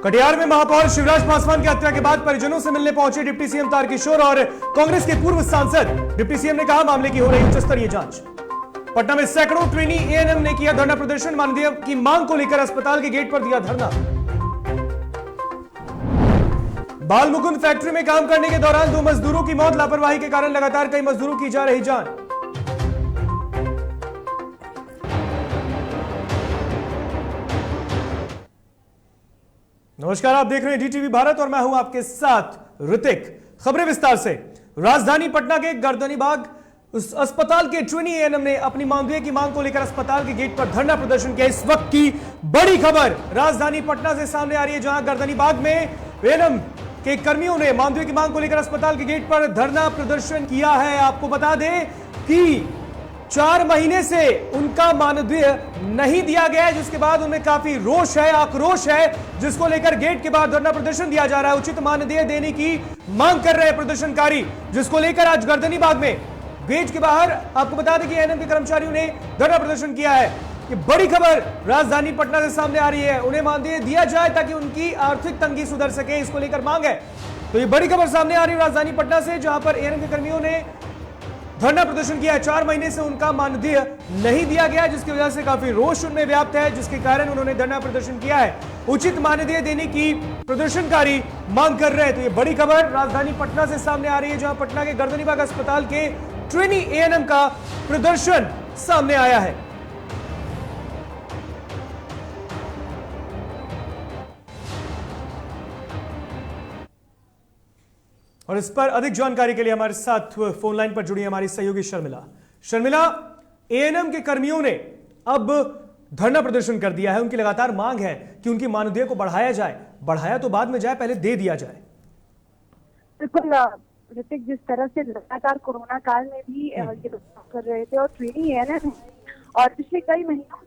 कटिहार में महापौर शिवराज पासवान की हत्या के बाद परिजनों से मिलने पहुंचे डिप्टी सीएम तारकिशोर और कांग्रेस के पूर्व सांसद। डिप्टी सीएम ने कहा मामले की हो रही उच्च स्तरीय जांच। पटना में सैकड़ों ट्रेनी एएनएम ने किया धरना प्रदर्शन। मानदेय की मांग को लेकर अस्पताल के गेट पर दिया धरना। बाल मुकुंद फैक्ट्री में काम करने के दौरान 2 मजदूरों की मौत। लापरवाही के कारण लगातार कई मजदूरों की जा रही जान। नमस्कार, आप देख रहे हैं डीटीवी भारत और मैं हूं आपके साथ ऋतिक। खबरें विस्तार से। राजधानी पटना के गर्दनीबाग उस अस्पताल के ट्रेनी एएनएम ने अपनी मानदेय की मांग को लेकर अस्पताल के गेट पर धरना प्रदर्शन किया। इस वक्त की बड़ी खबर राजधानी पटना से सामने आ रही है, जहां गर्दनीबाग में एएनएम के कर्मियों ने मानदेय की मांग को लेकर अस्पताल के गेट पर धरना प्रदर्शन किया है। आपको बता दें कि 4 महीने से उनका मानदेय नहीं दिया गया है, जिसके बाद उनमें काफी रोष है, आक्रोश है, जिसको लेकर गेट के बाहर धरना प्रदर्शन दिया जा रहा है। उचित मानदेय देने की मांग कर रहे हैं प्रदर्शनकारी, जिसको लेकर आज गर्दनीबाग में गेट के बाहर आपको बता दें कि एएनएम के कर्मचारियों ने धरना प्रदर्शन किया है। ये बड़ी खबर राजधानी पटना से सामने आ रही है। उन्हें मानदेय दिया जाए ताकि उनकी आर्थिक तंगी सुधर सके, इसको लेकर मांग है। तो ये बड़ी खबर सामने आ रही है राजधानी पटना से, जहां पर एएनएम के कर्मियों ने धरना प्रदर्शन किया है। 4 महीने से उनका मानदेय नहीं दिया गया, जिसकी वजह से काफी रोष उनमें व्याप्त है, जिसके कारण उन्होंने धरना प्रदर्शन किया है। उचित मानदेय देने की प्रदर्शनकारी मांग कर रहे हैं। तो ये बड़ी खबर राजधानी पटना से सामने आ रही है, जहां पटना के गर्दनीबाग अस्पताल के ट्रेनी एएनएम का प्रदर्शन सामने आया है। और इस पर अधिक जानकारी के लिए हमारे साथ फोन लाइन पर जुड़ी हमारी सहयोगी शर्मिला। शर्मिला, एएनएम के कर्मियों ने अब धरना प्रदर्शन कर दिया है। उनकी लगातार मांग है कि उनकी मानदेय को बढ़ाया जाए। बढ़ाया तो बाद में जाए, पहले दे दिया जाए। बिल्कुल ऋतिक, जिस तरह से लगातार कोरोना काल में भी ये कर रहे थे और ट्रेनी एएनएम और पिछले कई महीनों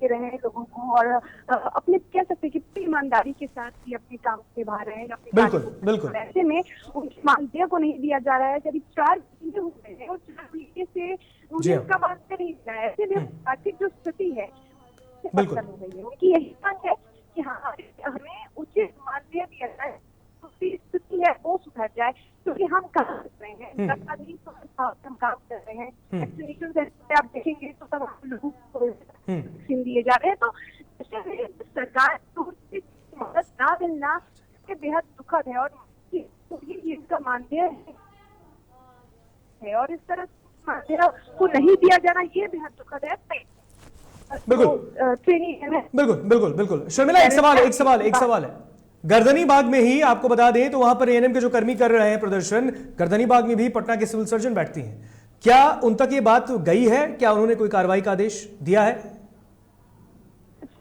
के रहे हैं लोगों को, और अपने कह सकते हैं कि पूरी ईमानदारी के साथ ही अपने काम निभा रहे हैं। बिल्कुल। ऐसे में उनकी मानदेय को नहीं दिया जा रहा है। करीब 4 महीने हो गए हैं और 4 महीने से उन्हें उसका मानदेय नहीं दिया है। ऐसे में आर्थिक जो स्थिति है बिल्कुल हो गई है। उनकी यही मांग है कि हमें उचित मानदेय दिया जाए, स्थिति है वो सुधर जाए, क्योंकि हम काम कर रहे हैं, हम काम कर रहे हैं। वैक्सीनेशन सेंटर आप देखेंगे तो तमाम लोगों को वैक्सीन दिए जा रहे हैं। तो सरकार को मदद ना मिलना बेहद दुखद है, और तो ये इसका मानदेय है और इस तरह मानदेय को नहीं दिया जाना ये बेहद दुखद है। बिल्कुल। शर्मिला, एक सवाल है। गर्दनीबाग में ही आपको बता दें तो वहां पर एएनएम के जो कर्मी कर रहे हैं प्रदर्शन, गर्दनीबाग में भी पटना के सिविल सर्जन बैठती हैं। क्या उन तक ये बात गई है? क्या उन्होंने कोई कार्रवाई का आदेश दिया है?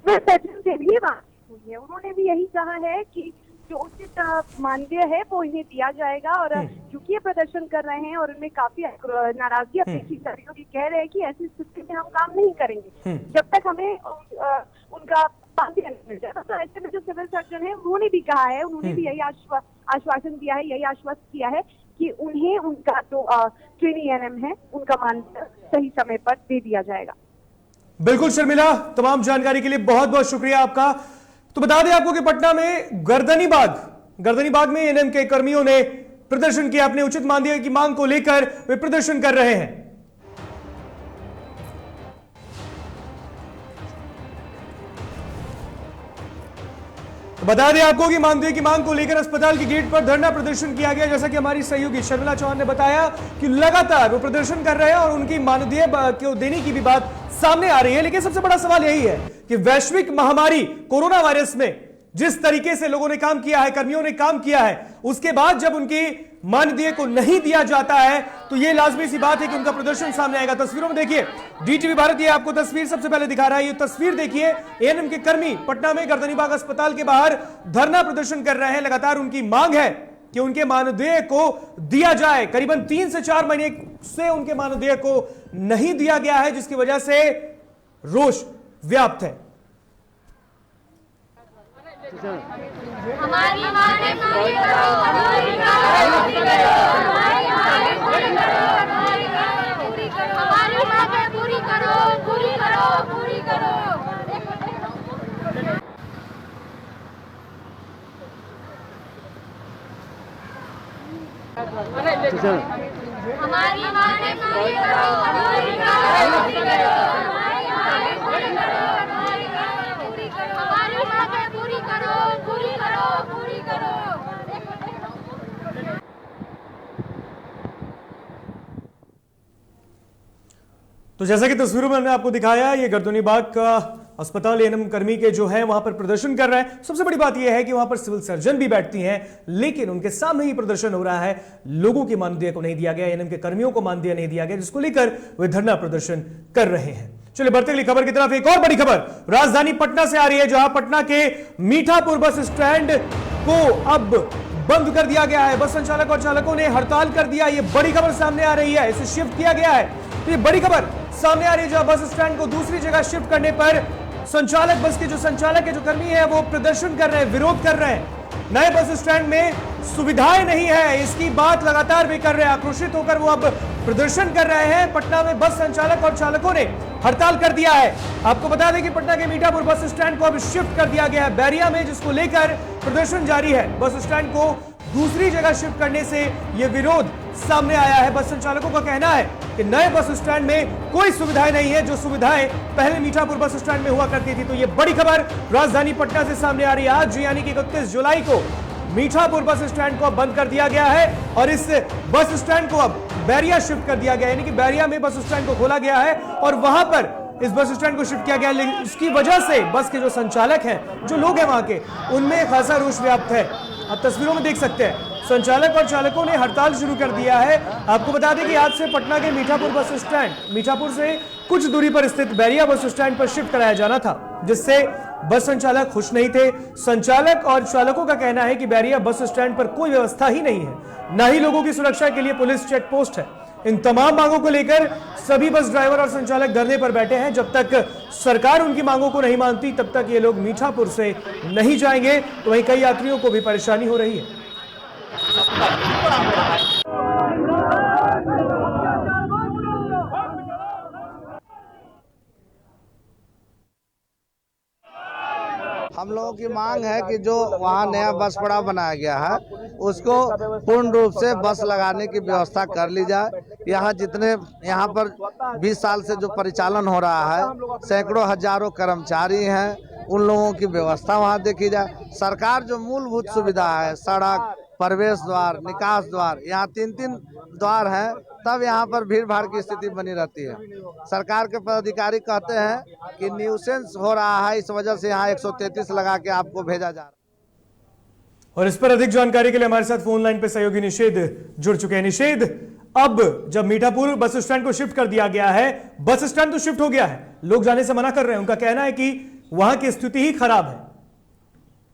सर्जन से भी बात हुई है, उन्होंने भी यही कहा है कि जो उचित मानदेय है वो इन्हें दिया जाएगा। और क्योंकि ये प्रदर्शन कर रहे हैं और उनमें काफी नाराजगी अपनी कर्मचारियों की, कह रहे हैं कि ऐसी स्थिति में हम काम नहीं करेंगे जब तक हमें उनका मानदेय नहीं मिल जाएगा। तो ऐसे में जो सिविल सर्जन है उन्होंने भी कहा है, उन्होंने भी यही आश्वासन दिया है, यही आश्वस्त किया है कि उन्हें उनका जो ट्रेनी एएनएम है उनका मानदेय सही समय पर दे दिया जाएगा। बिल्कुल शर्मिला, तमाम जानकारी के लिए बहुत बहुत शुक्रिया आपका। तो बता दें आपको कि पटना में गर्दनीबाग में एएनएम के कर्मियों ने प्रदर्शन किया। अपने उचित मानदेय की मांग को लेकर वे प्रदर्शन कर रहे हैं। तो बता दें आपको कि मानदेय की मांग को लेकर अस्पताल के गेट पर धरना प्रदर्शन किया गया। जैसा कि हमारी सहयोगी शर्मिला चौहान ने बताया कि लगातार वो प्रदर्शन कर रहे हैं और उनकी मानदेय को देने की भी बात सामने आ रही है। लेकिन सबसे बड़ा सवाल यही है कि वैश्विक महामारी कोरोना वायरस में जिस तरीके से लोगों ने काम किया है, कर्मियों ने काम किया है, उसके बाद जब उनकी मानदेय को नहीं दिया जाता है तो यह लाजमी सी बात है कि उनका प्रदर्शन सामने आएगा। तस्वीरों में देखिए, डीटीवी भारत ये आपको तस्वीर सबसे पहले दिखा रहा है। ये तस्वीर देखिए, एएनएम के कर्मी पटना में गर्दनीबाग अस्पताल के बाहर धरना प्रदर्शन कर रहे हैं। लगातार उनकी मांग है कि उनके मानदेय को दिया जाए। करीबन 3 से 4 महीने से उनके मानदेय को नहीं दिया गया है, जिसकी वजह से रोष व्याप्त है। हमारी मांगे पूरी करो, हमारी मांगे पूरी करो, हमारी मांगे पूरी करो, पूरी करो। हमारी मांगे पूरी करो, पूरी करो, पूरी करो, हमारी मांगे पूरी करो, पूरी करो, पूरी करो। तो जैसा कि तस्वीरों में हमने आपको दिखाया, ये गर्दनी बाग का अस्पताल एएनएम कर्मी के जो है वहां पर प्रदर्शन कर रहे हैं। सबसे बड़ी बात यह है कि वहां पर सिविल सर्जन भी बैठती हैं, लेकिन उनके सामने ही प्रदर्शन हो रहा है। लोगों की मानदेय को नहीं दिया गया, एएनएम के कर्मियों को मानदेय नहीं दिया गया, जिसको लेकर वे धरना प्रदर्शन कर रहे हैं। चलिए बढ़ते अगली खबर की तरफ। एक और बड़ी खबर राजधानी पटना से आ रही है, जहां पटना के मीठापुर बस स्टैंड को अब बंद कर दिया गया है। बस संचालक और चालकों ने हड़ताल कर दिया। यह बड़ी खबर सामने आ रही है, इसे शिफ्ट किया गया है। तो ये बड़ी खबर सामने आ रही है, जहां बस स्टैंड को दूसरी जगह शिफ्ट करने पर संचालक, बस के जो संचालक है, जो कर्मी है, वो प्रदर्शन कर रहे हैं, विरोध कर रहे हैं। नए बस स्टैंड में सुविधाएं नहीं है, इसकी बात लगातार भी कर रहे हैं। आक्रोशित होकर वो अब प्रदर्शन कर रहे हैं। पटना में बस संचालक और चालकों ने हड़ताल कर दिया है। आपको बता दें कि पटना के मीठापुर बस स्टैंड को अब शिफ्ट कर दिया गया है बैरिया में, जिसको लेकर प्रदर्शन जारी है। बस स्टैंड को दूसरी जगह शिफ्ट करने से यह विरोध सामने आया है। बस संचालकों का कहना है कि नए बस स्टैंड में कोई सुविधाएं नहीं है, जो सुविधाएं पहले मीठापुर बस स्टैंड में हुआ करती थी। तो यह बड़ी खबर राजधानी पटना से सामने आ रही है। आज यानी कि 31 जुलाई को मीठापुर बस स्टैंड को अब बंद कर दिया गया है और इस बस स्टैंड को अब बैरिया शिफ्ट कर दिया गया है। यानी कि बैरिया में बस स्टैंड को खोला गया है और वहां पर इस बस स्टैंड को शिफ्ट किया गया है। लेकिन इसकी वजह से बस के जो संचालक हैं, जो लोग हैं वहां के, उनमें खासा रोष व्याप्त है। आप तस्वीरों में देख सकते हैं, संचालक और चालकों ने हड़ताल शुरू कर दिया है। आपको बता दें कि आज से पटना के मीठापुर बस स्टैंड, मीठापुर से कुछ दूरी पर स्थित बैरिया बस स्टैंड पर शिफ्ट कराया जाना था, जिससे बस संचालक खुश नहीं थे। संचालक और चालकों का कहना है कि बैरिया बस स्टैंड पर कोई व्यवस्था ही नहीं है, न ही लोगों की सुरक्षा के लिए पुलिस चेक पोस्ट है। इन तमाम मांगों को लेकर सभी बस ड्राइवर और संचालक धरने पर बैठे हैं। जब तक सरकार उनकी मांगों को नहीं मानती, तब तक ये लोग मीठापुर से नहीं जाएंगे। तो वहीं कई यात्रियों को भी परेशानी हो रही है। हम लोगों की मांग है कि जो वहाँ नया बस पड़ाव बनाया गया है, उसको पूर्ण रूप से बस लगाने की व्यवस्था कर ली जाए। यहाँ पर 20 साल से जो परिचालन हो रहा है, सैकड़ों हजारों कर्मचारी हैं, उन लोगों की व्यवस्था वहाँ देखी जाए। सरकार जो मूलभूत सुविधा है, सड़क, प्रवेश द्वार, निकास द्वार, यहाँ 3-3 द्वार हैं, तब यहाँ पर भीड़ भाड़ की स्थिति बनी रहती है। सरकार के पदाधिकारी कहते हैं कि न्यूसेंस हो रहा है, इस वजह से यहाँ 133 लगा के आपको भेजा जा रहा है। और इस पर अधिक जानकारी के लिए हमारे साथ फोन लाइन पे सहयोगी निषेध जुड़ चुके हैं। निषेध, अब जब मीठापुर बस स्टैंड को शिफ्ट कर दिया गया है, बस स्टैंड तो शिफ्ट हो गया है, लोग जाने से मना कर रहे हैं, उनका कहना है कि वहां की स्थिति ही खराब है।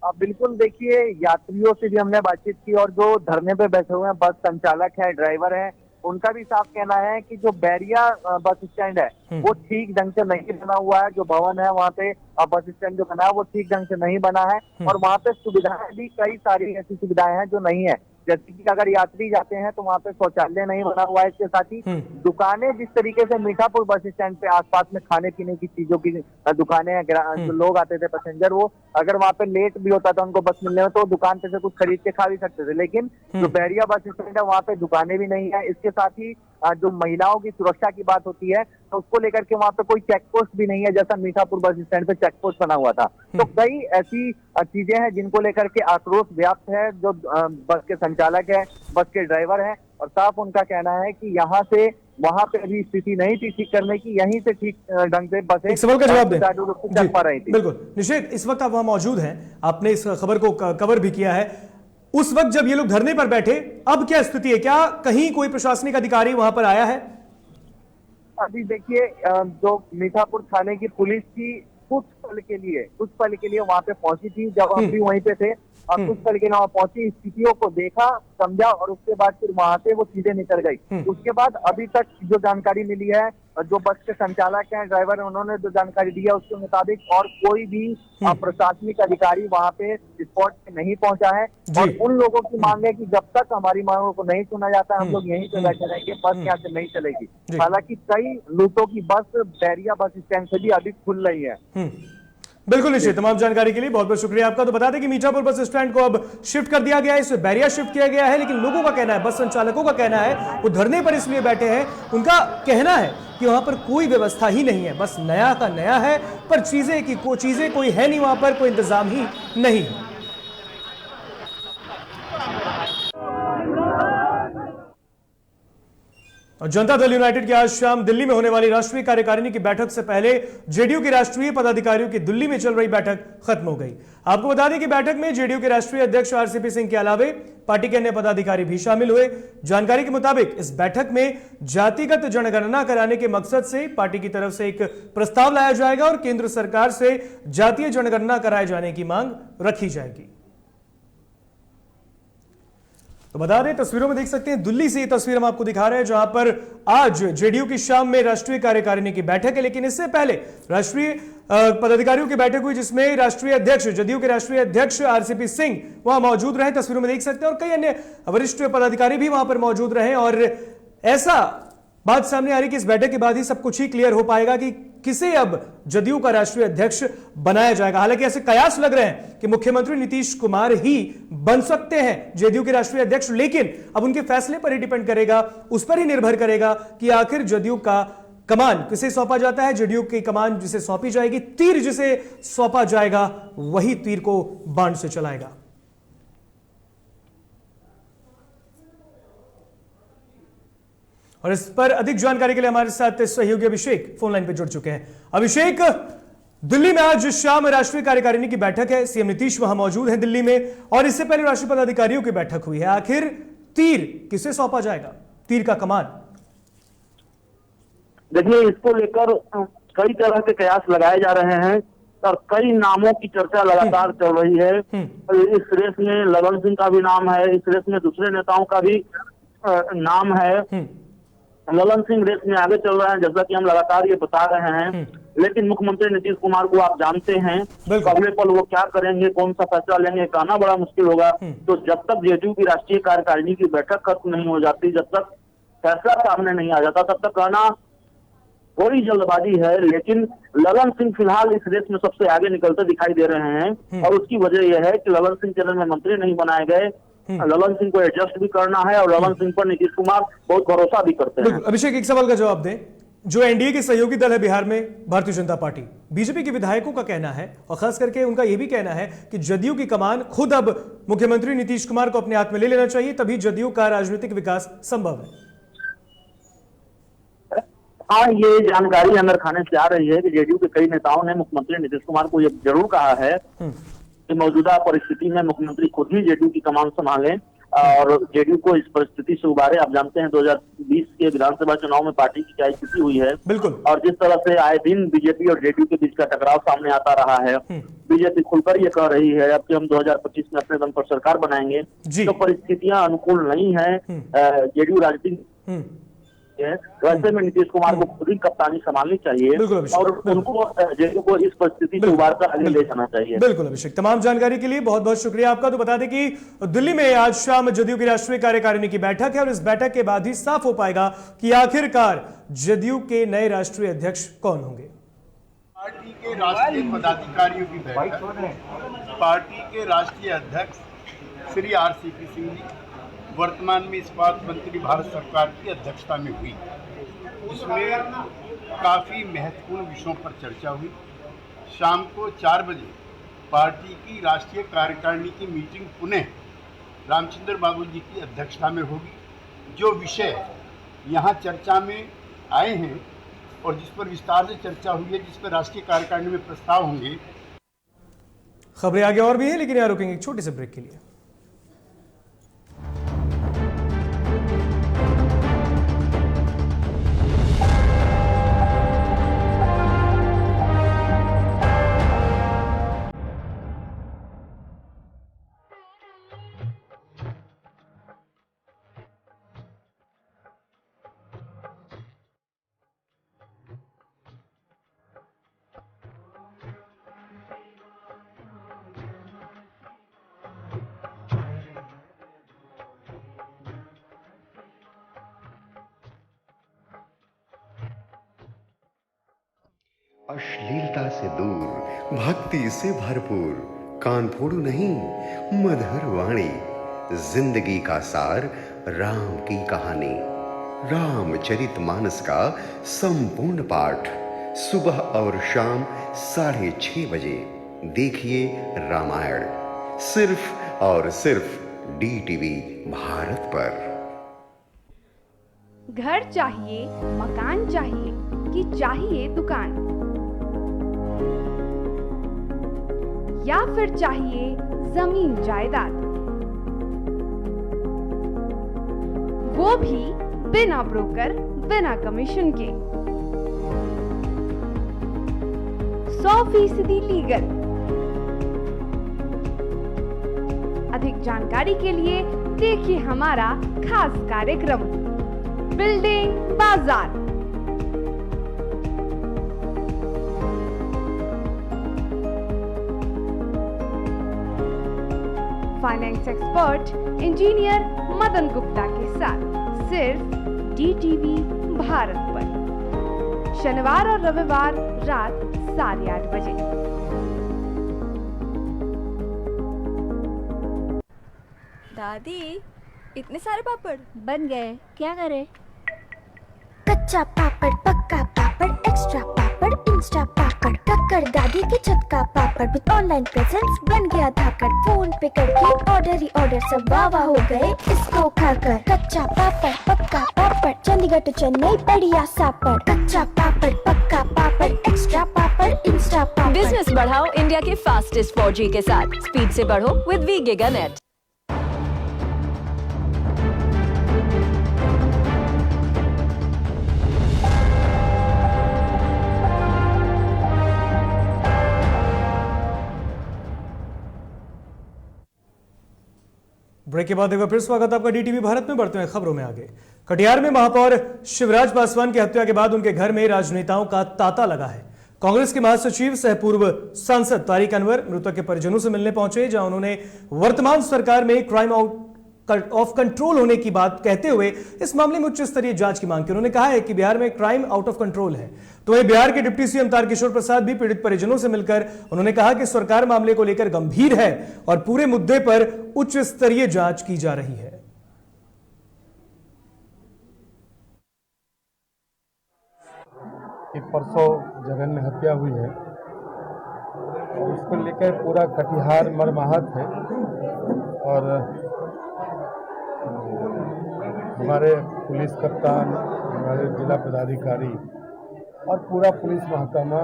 अब बिल्कुल देखिए, यात्रियों से भी हमने बातचीत की और जो धरने पे बैठे हुए हैं बस संचालक है, ड्राइवर है, उनका भी साफ कहना है कि जो बैरिया बस स्टैंड है वो ठीक ढंग से नहीं बना हुआ है। जो भवन है वहाँ पे बस स्टैंड जो बना है वो ठीक ढंग से नहीं बना है और वहाँ पे सुविधाएं भी कई सारी ऐसी सुविधाएं हैं जो नहीं है। जैसे कि अगर यात्री जाते हैं तो वहाँ पे शौचालय नहीं बना हुआ है। इसके साथ ही दुकानें जिस तरीके से मीठापुर बस स्टैंड पे आसपास में खाने पीने की चीजों की दुकानें हैं, जो लोग आते थे पैसेंजर, वो अगर वहाँ पे लेट भी होता था उनको बस मिलने में तो दुकान पे से कुछ खरीद के खा भी सकते थे। लेकिन जो बैरिया बस स्टैंड है वहाँ पे दुकानें भी नहीं है। इसके साथ ही जो महिलाओं की सुरक्षा की बात होती है तो उसको लेकर के वहाँ पे कोई चेक पोस्ट भी नहीं है, जैसा मीठापुर बस स्टैंड पे चेक पोस्ट बना हुआ था। तो कई ऐसी चीजें हैं जिनको लेकर के आक्रोश व्याप्त है। जो बस के संचालक है, बस के ड्राइवर है, और साफ उनका कहना है कि यहाँ से वहाँ पे अभी स्थिति नहीं थी ठीक करने की, यहीं से ठीक ढंग से बसें एक सवाल का जवाब दें। चल पा रही थी। बिल्कुल निषेध, इस वक्त आप वहां मौजूद हैं, आपने इस खबर को कवर भी किया है। उस वक्त जब ये लोग धरने पर बैठे, अब क्या स्थिति है? क्या कहीं कोई प्रशासनिक अधिकारी वहां पर आया है? अभी देखिए, जो मीठापुर थाने की पुलिस की कुछ पल के लिए वहां पे पहुंची थी, जब हम भी वहीं पे थे, और कुछ पल के लिए वहां पहुंची, स्थितियों को देखा, समझा और उसके बाद फिर वहां से वो चीजें निकल गई। उसके बाद अभी तक जो जानकारी मिली है, जो बस के संचालक हैं, ड्राइवर हैं, उन्होंने जो जानकारी दी है उसके मुताबिक और कोई भी प्रशासनिक अधिकारी वहां पे स्पॉट पे नहीं पहुंचा है। और उन लोगों की मांग है कि जब तक हमारी मांगों को नहीं सुना जाता हम लोग यहीं पे बैठे रहेंगे, बस यहाँ से नहीं चलेगी। हालांकि कई लूटों की बस बैरिया बस स्टैंड से भी अभी खुल रही है। बिल्कुल निश्चित, तमाम जानकारी के लिए बहुत बहुत शुक्रिया आपका। तो बता दें कि मीठापुर बस स्टैंड को अब शिफ्ट कर दिया गया है, इसमें बैरियर शिफ्ट किया गया है, लेकिन लोगों का कहना है, बस संचालकों का कहना है, वो धरने पर इसलिए बैठे हैं, उनका कहना है कि वहां पर कोई व्यवस्था ही नहीं है, बस नया का नया है, पर चीजें कोई है नहीं, वहां पर कोई इंतजाम ही नहीं है। और जनता दल यूनाइटेड की आज शाम दिल्ली में होने वाली राष्ट्रीय कार्यकारिणी की बैठक से पहले जेडीयू के राष्ट्रीय पदाधिकारियों की दिल्ली में चल रही बैठक खत्म हो गई। आपको बता दें कि बैठक में जेडीयू के राष्ट्रीय अध्यक्ष आरसीपी सिंह के अलावे पार्टी के अन्य पदाधिकारी भी शामिल हुए। जानकारी के मुताबिक इस बैठक में जातिगत जनगणना कराने के मकसद से पार्टी की तरफ से एक प्रस्ताव लाया जाएगा और केंद्र सरकार से जातीय जनगणना कराए जाने की मांग रखी जाएगी। तो बता दें, तस्वीरों में देख सकते हैं, दिल्ली से ये तस्वीर हम आपको दिखा रहे हैं, जहां पर आज जेडीयू की शाम में राष्ट्रीय कार्यकारिणी की बैठक है, लेकिन इससे पहले राष्ट्रीय पदाधिकारियों की बैठक हुई, जिसमें राष्ट्रीय अध्यक्ष, जदयू के राष्ट्रीय अध्यक्ष आरसीपी सिंह वहां मौजूद रहे, तस्वीरों में देख सकते हैं, और कई अन्य वरिष्ठ पदाधिकारी भी वहां पर मौजूद रहे। और ऐसा बात सामने आ रही कि इस बैठक के बाद ही सब कुछ ही क्लियर हो पाएगा कि किसे अब जदयू का राष्ट्रीय अध्यक्ष बनाया जाएगा। हालांकि ऐसे कयास लग रहे हैं कि मुख्यमंत्री नीतीश कुमार ही बन सकते हैं जदयू के राष्ट्रीय अध्यक्ष, लेकिन अब उनके फैसले पर ही डिपेंड करेगा, उस पर ही निर्भर करेगा कि आखिर जदयू का कमान किसे सौंपा जाता है। जदयू की कमान जिसे सौंपी जाएगी, तीर जिसे सौंपा जाएगा, वही तीर को बाण से चलाएगा। और इस पर अधिक जानकारी के लिए हमारे साथ सहयोगी अभिषेक फोन लाइन पर जुड़ चुके हैं। अभिषेक, दिल्ली में आज शाम राष्ट्रीय कार्यकारिणी की बैठक है, सीएम नीतीश वहां मौजूद हैं दिल्ली में, और इससे पहले राष्ट्रीय पदाधिकारियों की बैठक हुई है। आखिर तीर किसे सौंपा जाएगा, तीर का कमान? देखिए, इसको लेकर कई तरह के कयास लगाए जा रहे हैं और कई नामों की चर्चा लगातार चल रही है। इस रेस में ललन सिंह का भी नाम है, इस रेस में दूसरे नेताओं का भी नाम है। ललन सिंह रेस में आगे चल रहे हैं, जैसा कि हम लगातार ये बता रहे हैं, लेकिन मुख्यमंत्री नीतीश कुमार को आप जानते हैं, अगले पल वो क्या करेंगे, कौन सा फैसला लेंगे, कहना बड़ा मुश्किल होगा। तो जब तक जेडीयू की राष्ट्रीय कार्यकारिणी की बैठक खत्म नहीं हो जाती, जब तक फैसला सामने नहीं आ जाता, तब तक कहना थोड़ी जल्दबाजी है। लेकिन ललन सिंह फिलहाल इस रेस में सबसे आगे निकलते दिखाई दे रहे हैं, और उसकी वजह यह है कि ललन सिंह केंद्र में मंत्री नहीं बनाए गए। ललन सिंह को एडजस्ट भी करना है और ललन सिंह पर नीतीश कुमार बहुत भरोसा भी करते हैं। अभिषेक, एक सवाल का जवाब दें। जो एनडीए के सहयोगी दल है बिहार में, भारतीय जनता पार्टी, बीजेपी के विधायकों का कहना है, और खास करके उनका यह भी कहना है कि जदयू की कमान खुद अब मुख्यमंत्री नीतीश कुमार को अपने हाथ में ले लेना चाहिए, तभी जदयू का राजनीतिक विकास संभव है। हाँ, ये जानकारी अंदर खाने से आ रही है कि जेडीयू के कई नेताओं ने मुख्यमंत्री नीतीश कुमार को ये जरूर कहा है कि मौजूदा परिस्थिति में मुख्यमंत्री खुद ही जेडीयू की कमान संभालें और जेडीयू को इस परिस्थिति से उबारे। आप जानते हैं 2020 के विधानसभा चुनाव में पार्टी की क्या स्थिति हुई है, बिल्कुल, और जिस तरह से आए दिन बीजेपी और जेडीयू के बीच का टकराव सामने आता रहा है। बीजेपी खुलकर ये कह रही है अब कि हम 2025 में अपने दम पर सरकार बनाएंगे, तो परिस्थितियां अनुकूल नहीं है जेडीयू राजनीति। वैसे में नीतीश कुमार को खुद ही कप्तानी संभालनी चाहिए और उनको जेडीयू को इस परिस्थिति से उबार कर आगे ले जाना चाहिए। बिल्कुल अभिषेक, तमाम जानकारी के लिए बहुत बहुत शुक्रिया आपका। तो बता दें कि दिल्ली में आज शाम जदयू की राष्ट्रीय कार्यकारिणी की बैठक है और इस बैठक के बाद ही साफ हो पाएगा कि आखिरकार जदयू के नए राष्ट्रीय अध्यक्ष कौन होंगे। पार्टी के राष्ट्रीय पदाधिकारियों की बैठक पार्टी के राष्ट्रीय अध्यक्ष श्री आरसीपी सिंह जी, वर्तमान में इस्पात मंत्री भारत सरकार की अध्यक्षता में हुई, जिसमें काफ़ी महत्वपूर्ण विषयों पर चर्चा हुई। शाम को 4 बजे पार्टी की राष्ट्रीय कार्यकारिणी की मीटिंग पुनः रामचंद्र बाबू जी की अध्यक्षता में होगी। जो विषय यहाँ चर्चा में आए हैं और जिस पर विस्तार से चर्चा हुई है, जिस पर राष्ट्रीय कार्यकारिणी में प्रस्ताव होंगे। खबरें आगे और भी हैं, लेकिन यहाँ रुकेंगे एक छोटे से ब्रेक के लिए। अश्लीलता से दूर, भक्ति से भरपूर, कान फोड़ू नहीं, मधुर वाणी, जिंदगी का सार, राम की कहानी, रामचरितमानस का संपूर्ण पाठ, सुबह और शाम 6:30 बजे देखिए रामायण, सिर्फ और सिर्फ DTV भारत पर। घर चाहिए, मकान चाहिए कि चाहिए दुकान, या फिर चाहिए जमीन जायदाद, वो भी बिना ब्रोकर, बिना कमीशन के, 100% लीगल। अधिक जानकारी के लिए देखिए हमारा खास कार्यक्रम बिल्डिंग बाजार। Finance expert engineer Madan Gupta के साथ सिर्फ DTV भारत पर, शनिवार और रविवार रात 8:30 बजे। दादी, इतने सारे पापड़ बन गए, क्या करे? कच्चा पापड़, पक्का पापड़, एक्स्ट्रा पापड़, इंस्टा पापड़, कक्कर दादी के छत का पापड़ विद ऑनलाइन प्रेजेंस बन गया धाकड़। फोन पे करके ऑर्डर ही ऑर्डर, सब वाह हो गए इसको खाकर। कच्चा पापड़, पक्का पापड़, चंडीगढ़ टू चेन्नई बढ़िया सापड़। कच्चा पापड़, पक्का पापड़, एक्स्ट्रा पापड़, इंस्टा पापड़। बिजनेस बढ़ाओ इंडिया के फास्टेस्ट 4G के साथ, स्पीड से बढ़ो विद वी गिगानेट। ब्रेक के बाद एक बार फिर स्वागत आपका DTV भारत में। बढ़ते हैं खबरों में आगे। कटिहार में महापौर शिवराज पासवान की हत्या के बाद उनके घर में राजनेताओं का तांता लगा है। कांग्रेस के महासचिव सह पूर्व सांसद तारिक अनवर मृतक के परिजनों से मिलने पहुंचे, जहां उन्होंने वर्तमान सरकार में क्राइम ऑफ कंट्रोल होने की बात कहते हुए इस मामले में उच्च स्तरीय जांच की मांग की। उन्होंने कहा है कि बिहार में क्राइम आउट ऑफ कंट्रोल है। तो वहीं बिहार के डिप्टी सीएम तारकिशोर प्रसाद भी पीड़ित परिजनों से मिलकर उन्होंने कहा कि सरकार मामले को लेकर गंभीर है और पूरे मुद्दे पर उच्च स्तरीय जांच की जा रही है। परसों जघन्य हत्या हुई है, उसको लेकर पूरा कटिहार मर्माहत है और हमारे पुलिस कप्तान, हमारे जिला पदाधिकारी और पूरा पुलिस महकमा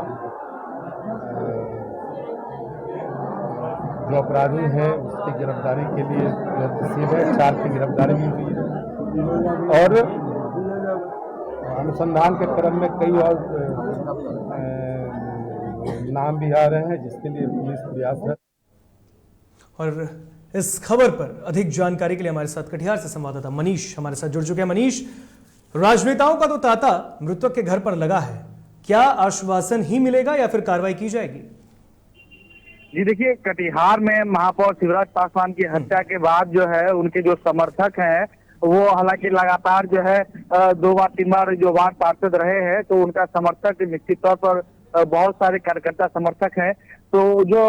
जो अपराधी हैं उसकी गिरफ्तारी के लिए गतिशील है। 4 की गिरफ्तारी भी हुई है और अनुसंधान के क्रम में कई और नाम भी आ रहे हैं, जिसके लिए पुलिस प्रयास है। और इस खबर पर अधिक जानकारी के लिए हमारे साथ कटिहार से संवाददाता मनीष हमारे साथ जुड़ चुके हैं। मनीष, राजनेताओं का तो तांता मृतक के घर पर लगा है, क्या आश्वासन ही मिलेगा या फिर कार्रवाई की जाएगी? जी देखिए, कटिहार में महापौर शिवराज पासवान की हत्या के बाद जो है उनके जो समर्थक हैं वो हालांकि लगातार जो है 2 बार 3 बार जो वार्ड पार्षद रहे हैं, तो उनका समर्थक निश्चित तौर पर बहुत सारे कार्यकर्ता समर्थक हैं। तो जो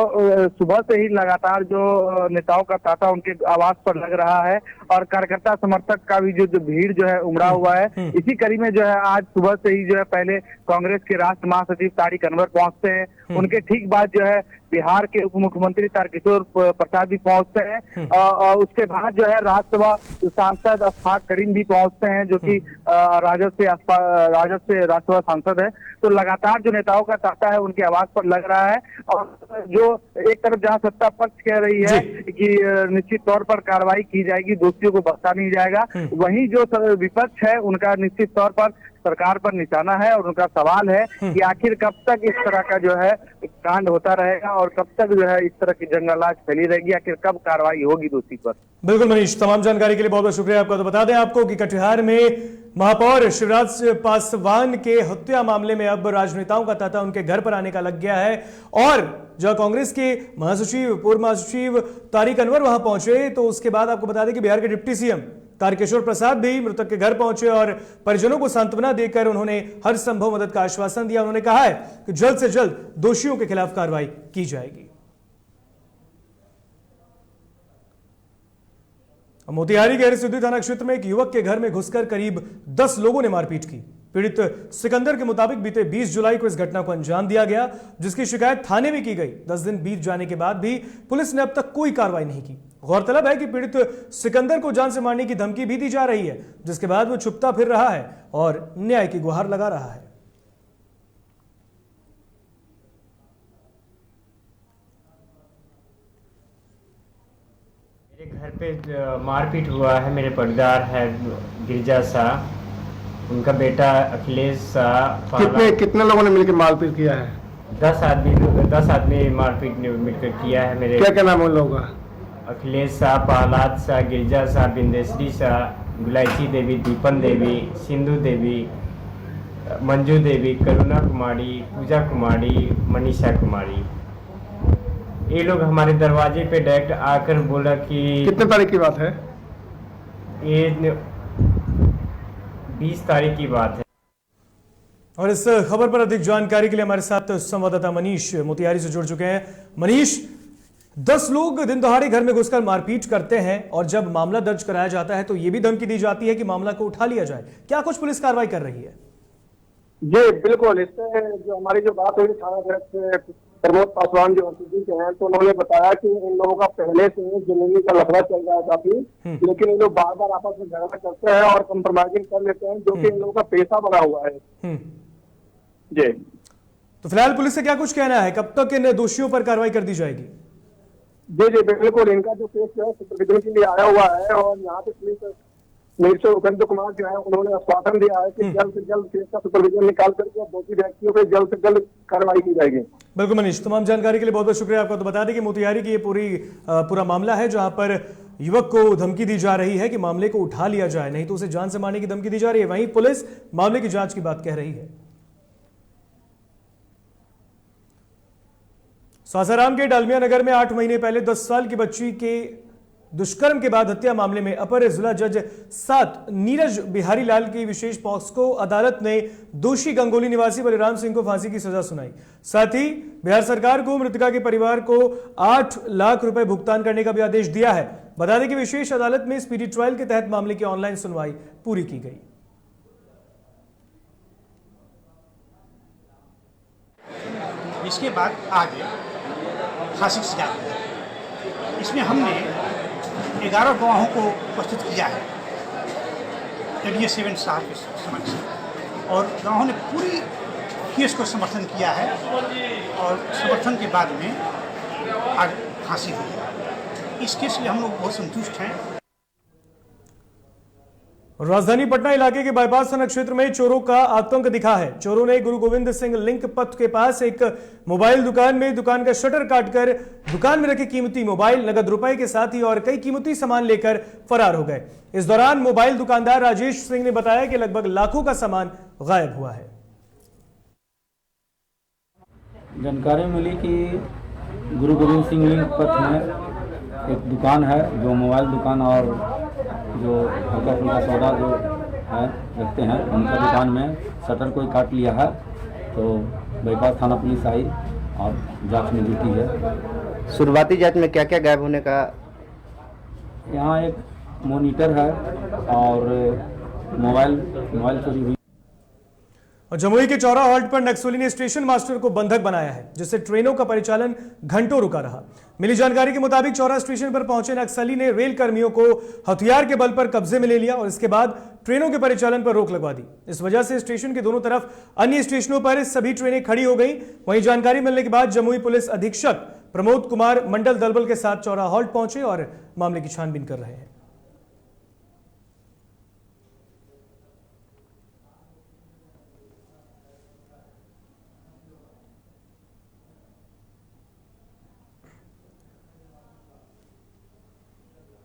सुबह से ही लगातार जो नेताओं का तांता उनके आवास पर लग रहा है और कार्यकर्ता समर्थक का भी जो भीड़ जो है उमड़ा हुआ है। इसी कड़ी में जो है आज सुबह से ही जो है पहले कांग्रेस के राष्ट्र महासचिव तारिक अनवर पहुंचते हैं, उनके ठीक बाद जो है बिहार के उप मुख्यमंत्री तारकिशोर प्रसाद भी पहुंचते हैं और उसके बाद जो है राज्यसभा सांसद अशफाक करीम भी पहुंचते हैं, जो कि राजद से राज्यसभा सांसद है। तो लगातार जो नेताओं का तांता है उनके आवाज पर लग रहा है और जो एक तरफ जहां सत्ता पक्ष कह रही है कि निश्चित तौर पर कार्रवाई की जाएगी, दोषियों को बख्शा नहीं जाएगा, वहीं जो विपक्ष है उनका निश्चित तौर पर सरकार पर निशाना है और उनका सवाल है कि आखिर कब तक इस तरह का जो है कांड होता रहेगा और कब तक जो है इस तरह की जंगलात फैली रहेगी, आखिर कब कार्रवाई होगी दोषी पर। बिल्कुल मनीष, तमाम जानकारी के लिए बहुत बहुत शुक्रिया आपका। तो बता दें आपको कि कटिहार में महापौर शिवराज पासवान के हत्या मामले में अब राजनेताओं का तांता उनके घर पर आने का लग गया है और जब कांग्रेस के महासचिव पूर्व महासचिव तारिक अनवर वहां पहुंचे तो उसके बाद आपको बता दें कि बिहार के डिप्टी सीएम तारकेश्वर प्रसाद भी मृतक के घर पहुंचे और परिजनों को सांत्वना देकर उन्होंने हर संभव मदद का आश्वासन दिया। उन्होंने कहा है कि जल्द से जल्द दोषियों के खिलाफ कार्रवाई की जाएगी। मोतिहारी के हरसिद्धि थाना क्षेत्र में एक युवक के घर में घुसकर करीब 10 लोगों ने मारपीट की। पीड़ित सिकंदर के मुताबिक बीते 20 जुलाई को इस घटना को अंजाम दिया गया, जिसकी शिकायत थाने में की गई। 10 दिन बीत जाने के बाद भी पुलिस ने अब तक कोई कार्रवाई नहीं की। गौरतलब है कि पीड़ित सिकंदर को जान से मारने की धमकी भी दी जा रही है, जिसके बाद वो छुपता फिर रहा है और न्याय की गुहार लगा रहा है। मेरे घर पे मारपीट हुआ है। मेरे परिवार है गिरिजा शाह, उनका बेटा अखिलेश शाह। कितने लोगों ने मिलकर मारपीट किया है? 10 आदमी मारपीट मिलकर किया है। मेरे क्या नाम है उन लोगों का? अखिलेश शाह, प्रहलाद शाह, गिरिजा शाह, बिंदेश्वरी शाह, गुलाइची देवी, दीपन देवी, सिंधु देवी, मंजू देवी, करुणा कुमारी, पूजा कुमारी, मनीषा कुमारी। ये लोग हमारे दरवाजे पे डायरेक्ट आकर बोला कि कितने तारीख की बात है? ये 20 तारीख की बात है। और इस खबर पर अधिक जानकारी के लिए हमारे साथ संवाददाता मनीष मोतिहारी से जुड़ चुके हैं। मनीष, 10 लोग दिन दहाड़े घर में घुसकर मारपीट करते हैं और जब मामला दर्ज कराया जाता है तो यह भी धमकी दी जाती है कि मामला को उठा लिया जाए। क्या कुछ पुलिस कार्रवाई कर रही है? जी बिल्कुल, इससे जो हमारी जो बात हुई थाना प्रमोद पासवान जो एसपी के हैं, तो उन्होंने बताया कि इन लोगों का पहले से जमीनी का लफड़ा चल रहा है काफी, लेकिन ये लोग बार बार आपस में झगड़ा करते हैं और कंप्रोमाइजिंग कर लेते हैं, जो कि इन लोगों का पेशा बना हुआ है। जी, तो फिलहाल पुलिस से क्या कुछ कहना है? कब तक इन दोषियों पर कार्रवाई कर दी जाएगी? जी बिल्कुल, इनका जो केस जो है सुपरविजन के लिए आया हुआ है और यहाँ पे पुलिस निरीक्षक उपेंद्र कुमार जो है उन्होंने आश्वासन दिया है कि जल्द से जल्द केस का सुपरविजन निकाल करके दोषी व्यक्तियों पर जल्द से जल्द कार्रवाई की जाएगी। बिल्कुल मनीष, तमाम जानकारी के लिए बहुत बहुत शुक्रिया आपका। तो बता दें कि मोतिहारी की ये पूरा मामला है जहां पर युवक को धमकी दी जा रही है कि मामले को उठा लिया जाए, नहीं तो उसे जान से मारने की धमकी दी जा रही है। वहीं पुलिस मामले की जांच की बात कह रही है। सासाराम के डालमिया नगर में 8 महीने पहले 10 साल की बच्ची के दुष्कर्म के बाद हत्या मामले में अपर जिला जज 7 नीरज बिहारी लाल की विशेष पॉक्सो अदालत ने दोषी गंगोली निवासी बलिराम सिंह को फांसी की सजा सुनाई। साथ ही बिहार सरकार को मृतका के परिवार को 8 लाख रुपए भुगतान करने का भी आदेश दिया है। बता दें कि विशेष अदालत में स्पीडी ट्रायल के तहत मामले की ऑनलाइन सुनवाई पूरी की गई। इसके बाद आगे फांसी की सजा। इसमें हमने 11 गवाहों को उपस्थित किया है एडीए 7 साहब के समक्ष, और गवाहों ने पूरी केस को समर्थन किया है और समर्थन के बाद में आज फांसी हुई है। इस केस से हम लोग बहुत संतुष्ट हैं। राजधानी पटना इलाके के बाईपास थाना क्षेत्र में चोरों का आतंक दिखा है। चोरों ने गुरु गोविंद सिंह लिंक पथ के पास एक मोबाइल दुकान में दुकान का शटर काटकर दुकान में रखे कीमती मोबाइल, नगद रुपए के साथ ही और कई कीमती सामान लेकर फरार हो गए। इस दौरान मोबाइल दुकानदार राजेश सिंह ने बताया कि लगभग लाखों का सामान गायब हुआ है। जानकारी मिली कि गुरु गोविंद सिंह लिंक पथ में एक दुकान है, जो मोबाइल दुकान और जो हल्का फुल्का सौदा जो है रखते हैं, उनका दुकान में शटर कोई काट लिया है। तो बाईपास थाना पुलिस आई और जांच में जुटी है। शुरुआती जांच में क्या क्या गायब होने का? यहाँ एक मॉनिटर है और मोबाइल चोरी हुई। और जमुई के चौरा हॉल्ट पर नक्सली ने स्टेशन मास्टर को बंधक बनाया है, जिससे ट्रेनों का परिचालन घंटों रुका रहा। मिली जानकारी के मुताबिक चौरा स्टेशन पर पहुंचे नक्सली ने रेल कर्मियों को हथियार के बल पर कब्जे में ले लिया और इसके बाद ट्रेनों के परिचालन पर रोक लगवा दी। इस वजह से स्टेशन के दोनों तरफ अन्य स्टेशनों पर सभी ट्रेनें खड़ी हो गई। वहीं जानकारी मिलने के बाद जमुई पुलिस अधीक्षक प्रमोद कुमार मंडल दलबल के साथ चौरा हॉल्ट पहुंचे और मामले की छानबीन कर रहे हैं।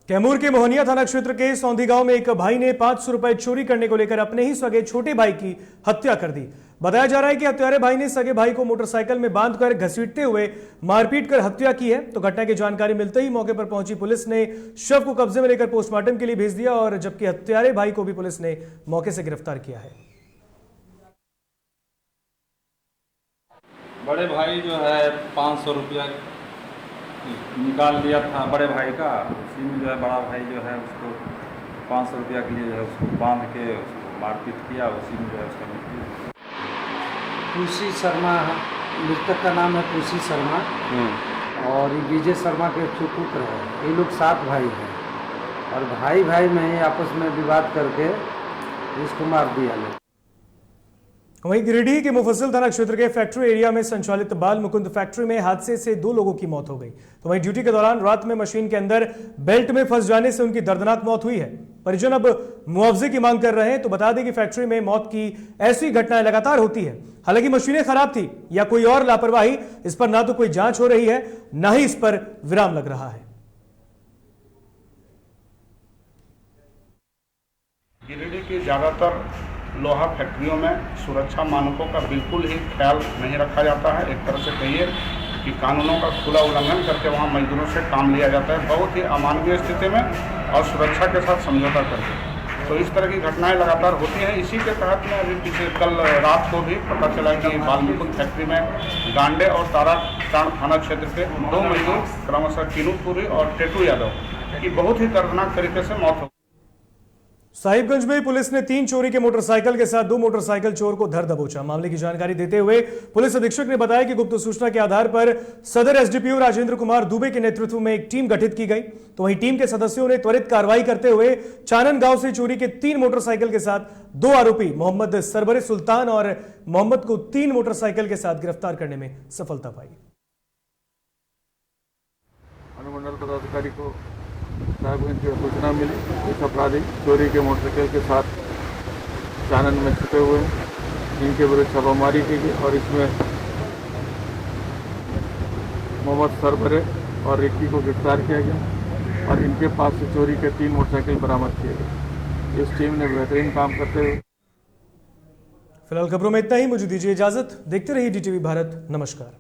कैमूर के मोहनिया थाना क्षेत्र के सौंधी गांव में एक भाई ने 500 रुपए चोरी करने को लेकर अपने ही सगे छोटे भाई की हत्या कर दी। बताया जा रहा है कि हत्यारे भाई ने सगे भाई को मोटरसाइकिल में बांधकर घसीटते हुए मारपीट कर हत्या की है। तो घटना की जानकारी मिलते ही मौके पर पहुंची पुलिस ने शव को कब्जे में लेकर पोस्टमार्टम के लिए भेज दिया, और जबकि हत्यारे भाई को भी पुलिस ने मौके से गिरफ्तार किया है। बड़े भाई जो है 500 रुपया निकाल लिया था बड़े भाई का, उसी में जो है बड़ा भाई जो है उसको 500 रुपया के लिए जो है उसको बांध के उसको मारपीट किया, उसी में जो है उसका मृत्यु। पुसी शर्मा, मृतक का नाम है पुसी शर्मा, और विजय शर्मा के सुपुत्र है। ये लोग 7 भाई हैं, और भाई भाई में ही आपस में विवाद करके इसको मार दिया लोग। वहीं गिरिडीह के मुफस्सिल थाना क्षेत्र के फैक्ट्री एरिया में संचालित बाल मुकुंद फैक्ट्री में हादसे से 2 लोगों की मौत हो गई। तो वहीं ड्यूटी के दौरान रात में मशीन के अंदर बेल्ट में फंस जाने से उनकी दर्दनाक मौत हुई है। परिजन अब मुआवजे की मांग कर रहे हैं। तो बता दें कि फैक्ट्री में मौत की ऐसी घटनाएं लगातार होती है। हालांकि मशीनें खराब थी या कोई और लापरवाही, इस पर ना तो कोई जांच हो रही है, ना ही इस पर विराम लग रहा है। गिरिडीह की ज्यादातर लोहा फैक्ट्रियों में सुरक्षा मानकों का बिल्कुल ही ख्याल नहीं रखा जाता है। एक तरह से कहिए कि कानूनों का खुला उल्लंघन करके वहां मजदूरों से काम लिया जाता है, बहुत ही अमानवीय स्थिति में, और सुरक्षा के साथ समझौता करके। तो इस तरह की घटनाएं लगातार होती हैं। इसी के तहत में अभी पीछे कल रात को भी पता चला कि बाल मुकुंद फैक्ट्री में गांडे और ताराटांड थाना क्षेत्र के 2 मजदूर क्रमशः किनूपुरी और टेटू यादव की बहुत ही दर्दनाक तरीके से मौत हो। साहिबगंज में पुलिस ने 3 चोरी के मोटरसाइकिल के साथ 2 मोटरसाइकिल चोर को धर दबोचा। मामले की जानकारी देते हुए पुलिस अधीक्षक ने बताया कि गुप्त सूचना के आधार पर सदर एसडीपीओ राजेंद्र कुमार दुबे के नेतृत्व में एक टीम गठित की गई। तो वहीं टीम के सदस्यों ने त्वरित कार्रवाई करते हुए चानन गांव से चोरी के 3 मोटरसाइकिल के साथ 2 आरोपी मोहम्मद सरबरे सुल्तान और मोहम्मद को 3 मोटरसाइकिल के साथ गिरफ्तार करने में सफलता पाई। अनुमंडल पदाधिकारी को साहिबगंज की सूचना मिली, इस अपराधी चोरी के मोटरसाइकिल के साथ चानन में छुपे हुए हैं। इनके विरुद्ध छापामारी की गई और इसमें मोहम्मद सरबरे और रिक्की को गिरफ्तार किया गया, और इनके पास से चोरी के 3 मोटरसाइकिल बरामद किए गए। इस टीम ने बेहतरीन काम करते हुए। फिलहाल खबरों में इतना ही। मुझे दीजिए इजाजत। देखते रहिए DTV भारत। नमस्कार।